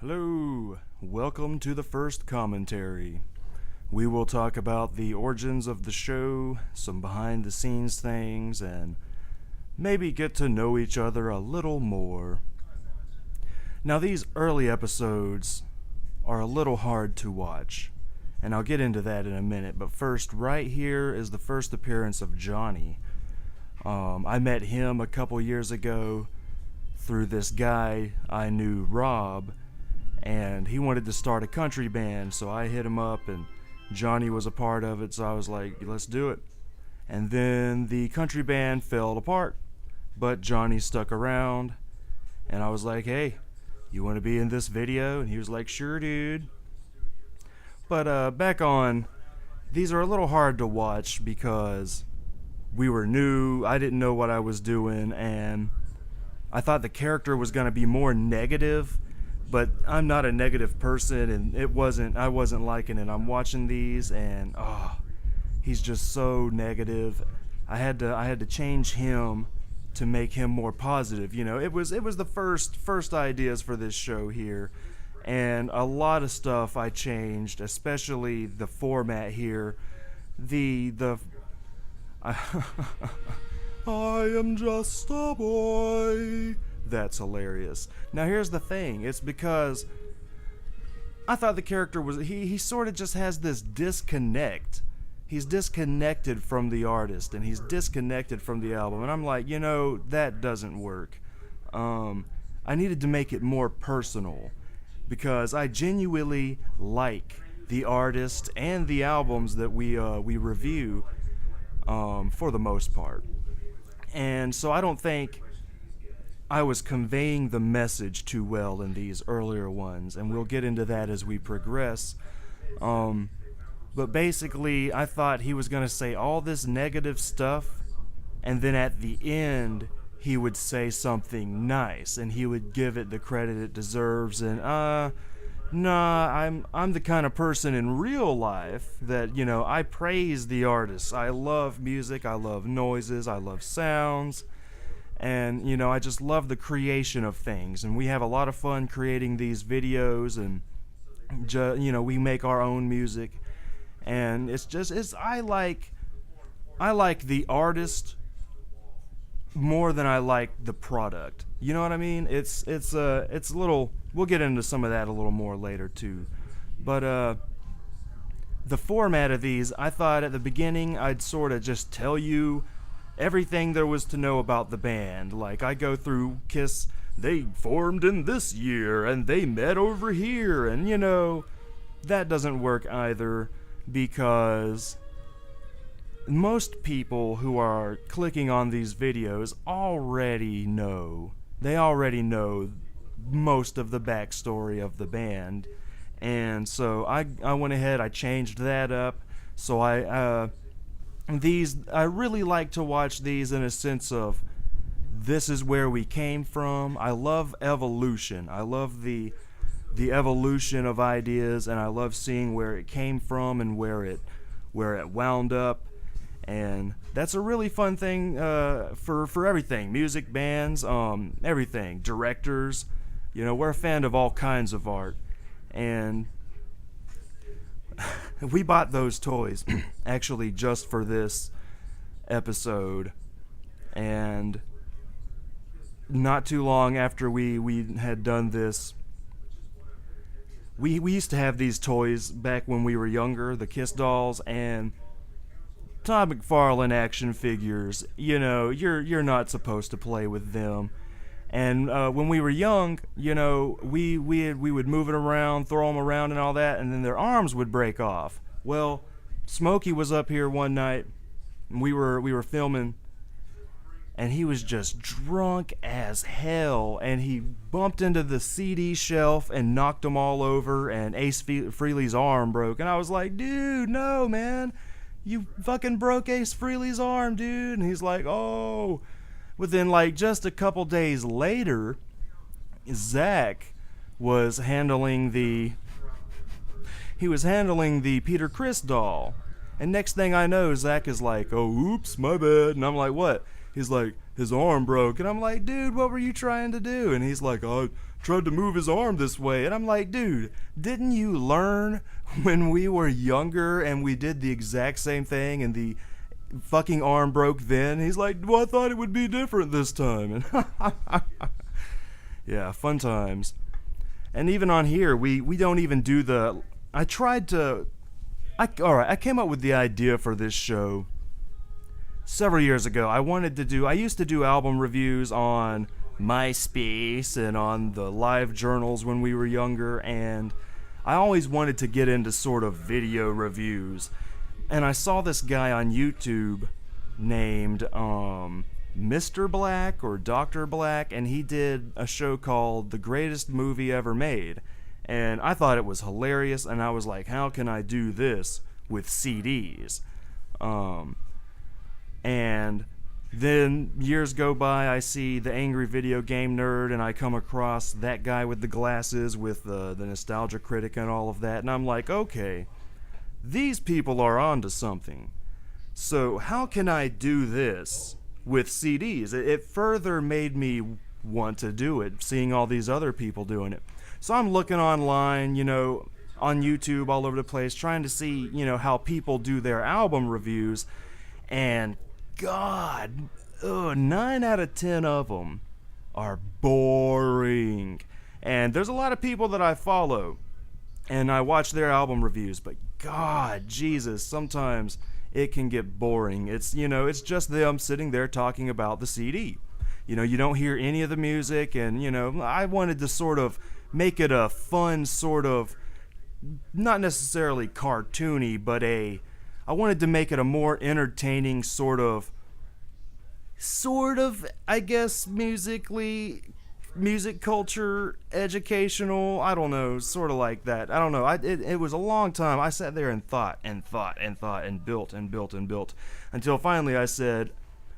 Hello, welcome to the first commentary. We will talk about the origins of the show, some behind the scenes things, and maybe get to know each other a little more. Now, these early episodes are a little hard to watch, and I'll get into that in a minute, but first, right here is the first appearance of Johnny. I met him a couple years ago through this guy I knew, Rob, and he wanted to start a country band, so I hit him up, and Johnny was a part of it, so I was like, let's do it. And then the country band fell apart, but Johnny stuck around, and I was like, hey, you want to be in this video? And he was like, sure, dude. But back on, these are a little hard to watch because we were new, I didn't know what I was doing, and I thought the character was going to be more negative, but I'm not a negative person, and I wasn't liking it. I'm watching these, and he's just so negative. I had to change him to make him more positive. You know, it was the first ideas for this show here, and a lot of stuff I changed, especially the format here. I am just a boy. That's hilarious. Now here's the thing. It's because I thought the character was he sort of just has this disconnect. He's disconnected from the artist, and he's disconnected from the album. And I'm like, that doesn't work. I needed to make it more personal because I genuinely like the artist and the albums that we review for the most part. And so I don't think I was conveying the message too well in these earlier ones, and we'll get into that as we progress. But basically, I thought he was going to say all this negative stuff, and then at the end, he would say something nice, and he would give it the credit it deserves. And I'm the kind of person in real life that, I praise the artists. I love music, I love noises, I love sounds. And, I just love the creation of things. And we have a lot of fun creating these videos, and, we make our own music. And I like the artist more than I like the product. You know what I mean? It's a little, we'll get into some of that a little more later too. But, the format of these, I thought at the beginning I'd sort of just tell you everything there was to know about the band. Like, I go through Kiss, they formed in this year, and they met over here, and that doesn't work either, because most people who are clicking on these videos already know most of the backstory of the band. And so I went ahead, I changed that up, so I really like to watch these in a sense of, this is where we came from. I love evolution. I love the evolution of ideas, and I love seeing where it came from and where it wound up. And that's a really fun thing for everything. Music, bands, everything. Directors. We're a fan of all kinds of art. And we bought those toys actually just for this episode, and not too long after we had done this, we used to have these toys back when we were younger, the Kiss dolls and Todd McFarlane action figures. You're not supposed to play with them. And when we were young, we would move it around, throw them around and all that, and then their arms would break off. Well, Smokey was up here one night, and we were filming, and he was just drunk as hell, and he bumped into the CD shelf and knocked them all over, and Ace Frehley's arm broke. And I was like, dude, no, man, you fucking broke Ace Frehley's arm, dude. And he's like, oh. Within just a couple days later, Zach was handling the Peter Criss doll. And next thing I know, Zach is like, oh, oops, my bad. And I'm like, what? He's like, his arm broke. And I'm like, dude, what were you trying to do? And he's like, tried to move his arm this way. And I'm like, dude, didn't you learn when we were younger and we did the exact same thing and the fucking arm broke then? He's like, well, I thought it would be different this time. And yeah, fun times. And even on here, we don't even do the... I came up with the idea for this show several years ago. I used to do album reviews on MySpace and on the live journals when we were younger, and I always wanted to get into sort of video reviews. And I saw this guy on YouTube named Mr. Black or Dr. Black, and he did a show called The Greatest Movie Ever Made. And I thought it was hilarious, and I was like, how can I do this with CDs? And then years go by, I see the Angry Video Game Nerd, and I come across that guy with the glasses with the Nostalgia Critic and all of that, and I'm like, okay, these people are onto something. So how can I do this with CDs? It further made me want to do it, seeing all these other people doing it. So I'm looking online, on YouTube all over the place, trying to see, how people do their album reviews. And God, 9 out of 10 of them are boring. And there's a lot of people that I follow, and I watch their album reviews, but God, Jesus, sometimes it can get boring. It's just them sitting there talking about the CD. You don't hear any of the music, and, I wanted to sort of make it a fun sort of, not necessarily cartoony, but I wanted to make it a more entertaining sort of, I guess, music culture, educational, I don't know, sort of like that. I don't know. It was a long time. I sat there and thought and built until finally I said,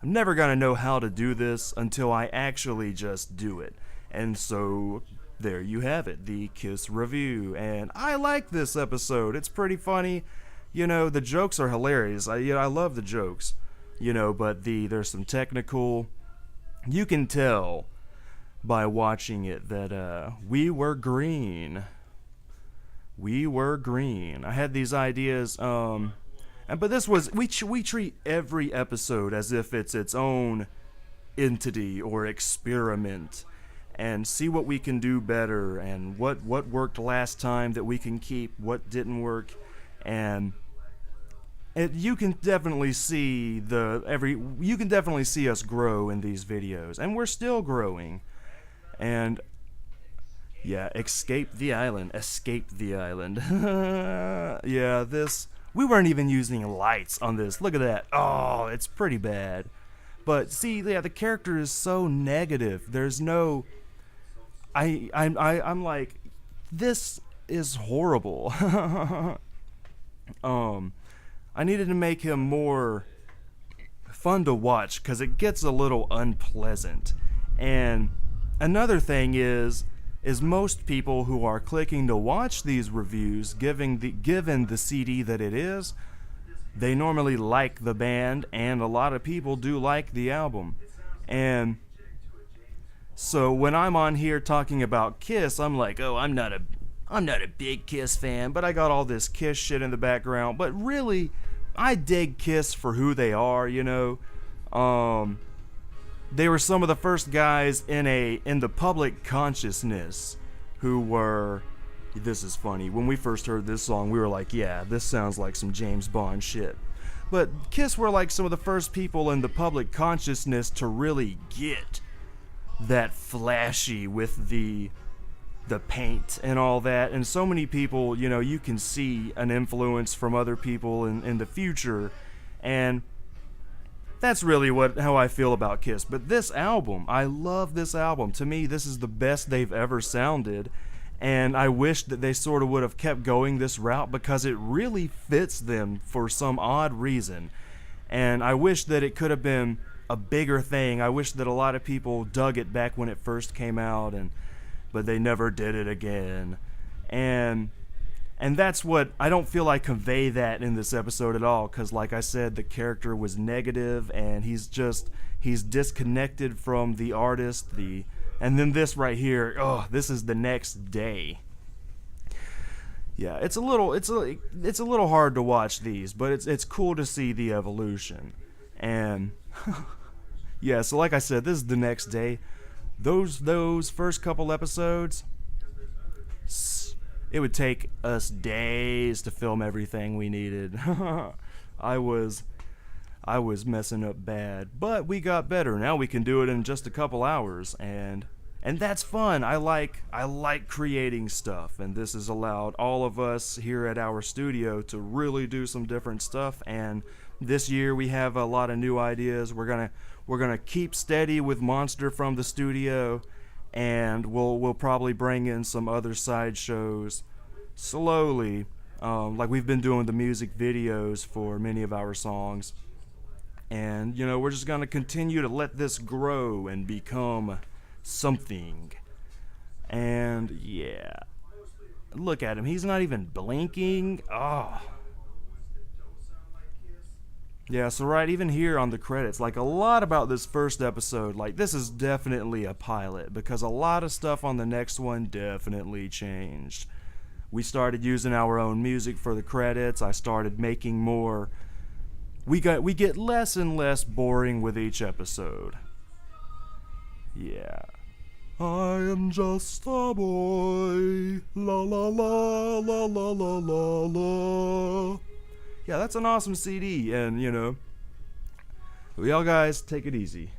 I'm never going to know how to do this until I actually just do it. And so there you have it, the Kiss review. And I like this episode. It's pretty funny. The jokes are hilarious. I love the jokes. But there's some technical... You can tell by watching it that we were green. We were green. I had these ideas, but this was... We treat every episode as if it's its own entity or experiment, and see what we can do better, and what worked last time that we can keep, what didn't work, and you can definitely see us grow in these videos, and we're still growing. And yeah, escape the island. Yeah, we weren't even using lights on this. Look at that. Oh, it's pretty bad. But see, yeah, the character is so negative. There's no... I'm like, this is horrible. I needed to make him more fun to watch, because it gets a little unpleasant. And another thing is most people who are clicking to watch these reviews, given the CD that it is, they normally like the band, and a lot of people do like the album. And so when I'm on here talking about Kiss, I'm like, oh, I'm not a big Kiss fan, but I got all this Kiss shit in the background. But really, I dig Kiss for who they are, They were some of the first guys in the public consciousness who were... This is funny. When we first heard this song, we were like, yeah, this sounds like some James Bond shit. But Kiss were like some of the first people in the public consciousness to really get that flashy with the paint and all that. And so many people, you can see an influence from other people in the future. And that's really how I feel about Kiss. But this album, I love this album. To me, this is the best they've ever sounded. And I wish that they sort of would have kept going this route, because it really fits them for some odd reason. And I wish that it could have been a bigger thing. I wish that a lot of people dug it back when it first came out, but they never did it again. And that's what... I don't feel I convey that in this episode at all, because like I said, the character was negative, and he's disconnected from the artist, the And then this right here, oh, this is the next day. Yeah, it's a little hard to watch these, but it's cool to see the evolution. And yeah, so like I said, this is the next day. Those first couple episodes, it would take us days to film everything we needed. I was messing up bad, but we got better. Now we can do it in just a couple hours, and that's fun. I like creating stuff, and this has allowed all of us here at our studio to really do some different stuff. And this year we have a lot of new ideas. We're gonna keep steady with Monster from the studio, and we'll probably bring in some other side shows slowly. Like we've been doing the music videos for many of our songs. And, we're just going to continue to let this grow and become something. And, yeah. Look at him. He's not even blinking. Oh. Yeah, so right, even here on the credits, like a lot about this first episode, like this is definitely a pilot because a lot of stuff on the next one definitely changed. We started using our own music for the credits. I started making more. We get less and less boring with each episode. Yeah. I am just a boy. La la la la la la la la. Yeah, that's an awesome CD, and y'all guys take it easy.